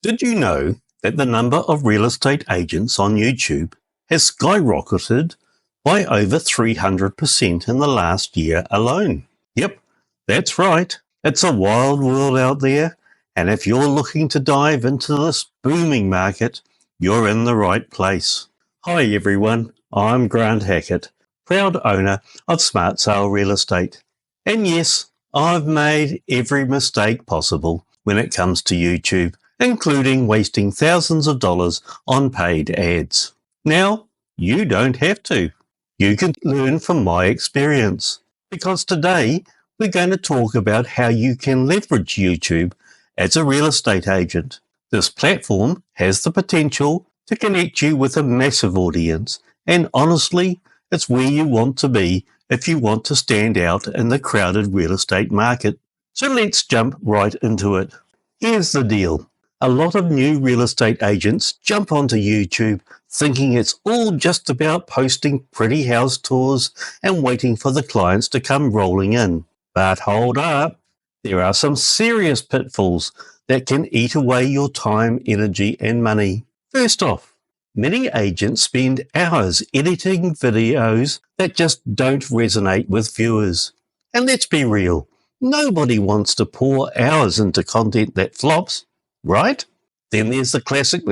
Did you know that the number of real estate agents on YouTube has skyrocketed by over 300% in the last year alone? Yep, that's right. It's a wild world out there, and if you're looking to dive into this booming market, you're in the right place. Hi everyone, I'm Grant Hackett, proud owner of Smart Sale Real Estate. And yes, I've made every mistake possible when it comes to YouTube, including wasting thousands of dollars on paid ads. Now, you don't have to. You can learn from my experience, because today we're going to talk about how you can leverage YouTube as a real estate agent. This platform has the potential to connect you with a massive audience, and honestly, it's where you want to be if you want to stand out in the crowded real estate market. So let's jump right into it. Here's the deal. A lot of new real estate agents jump onto YouTube thinking it's all just about posting pretty house tours and waiting for the clients to come rolling in. But hold up, there are some serious pitfalls that can eat away your time, energy, and money. First off, many agents spend hours editing videos that just don't resonate with viewers. And let's be real, nobody wants to pour hours into content that flops, right? Then there's the classic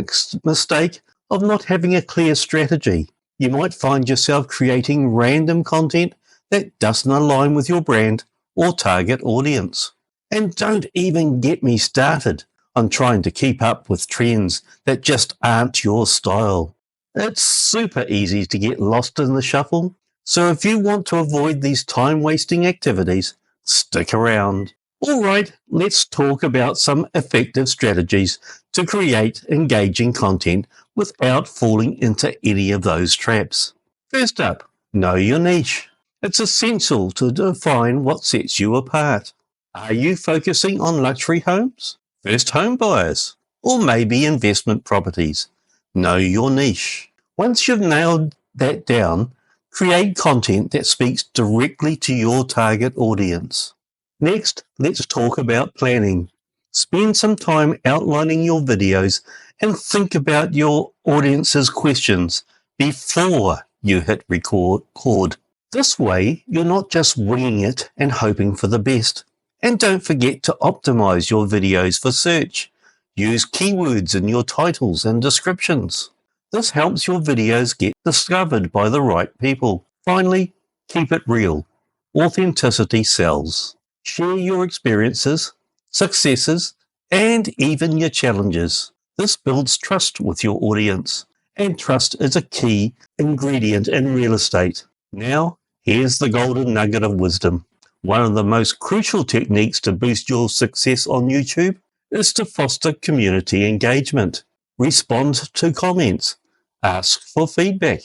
mistake of not having a clear strategy. You might find yourself creating random content that doesn't align with your brand or target audience. And don't even get me started on trying to keep up with trends that just aren't your style. It's super easy to get lost in the shuffle, so if you want to avoid these time-wasting activities, stick around. Alright, let's talk about some effective strategies to create engaging content without falling into any of those traps. First up, know your niche. It's essential to define what sets you apart. Are you focusing on luxury homes, first home buyers, or maybe investment properties? Know your niche. Once you've nailed that down, create content that speaks directly to your target audience. Next, let's talk about planning. Spend some time outlining your videos and think about your audience's questions before you hit record. This way, you're not just winging it and hoping for the best. And don't forget to optimize your videos for search. Use keywords in your titles and descriptions. This helps your videos get discovered by the right people. Finally, keep it real. Authenticity sells. Share your experiences, successes, and even your challenges. This builds trust with your audience, and trust is a key ingredient in real estate. Now, here's the golden nugget of wisdom. One of the most crucial techniques to boost your success on YouTube is to foster community engagement. Respond to comments, ask for feedback,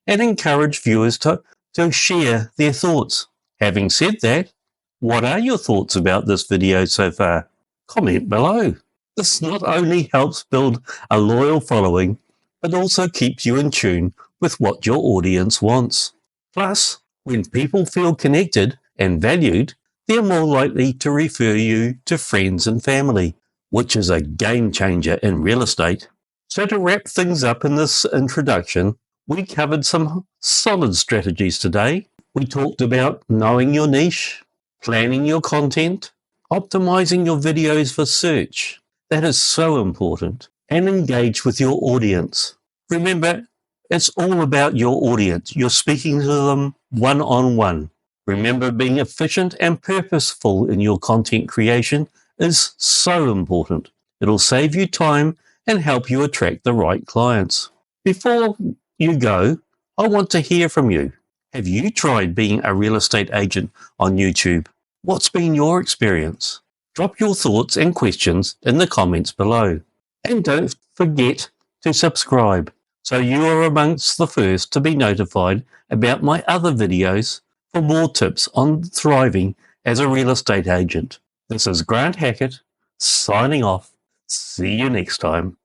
and encourage viewers to share their thoughts. Having said that, what are your thoughts about this video so far? Comment below. This not only helps build a loyal following, but also keeps you in tune with what your audience wants. Plus, when people feel connected and valued, they're more likely to refer you to friends and family, which is a game changer in real estate. So to wrap things up in this introduction, we covered some solid strategies today. We talked about knowing your niche, planning your content, optimizing your videos for search. That is so important. And engage with your audience. Remember, it's all about your audience. You're speaking to them one-on-one. Remember, being efficient and purposeful in your content creation is so important. It'll save you time and help you attract the right clients. Before you go, I want to hear from you. Have you tried being a real estate agent on YouTube? What's been your experience? Drop your thoughts and questions in the comments below. And don't forget to subscribe so you are amongst the first to be notified about my other videos for more tips on thriving as a real estate agent. This is Grant Hackett, signing off. See you next time.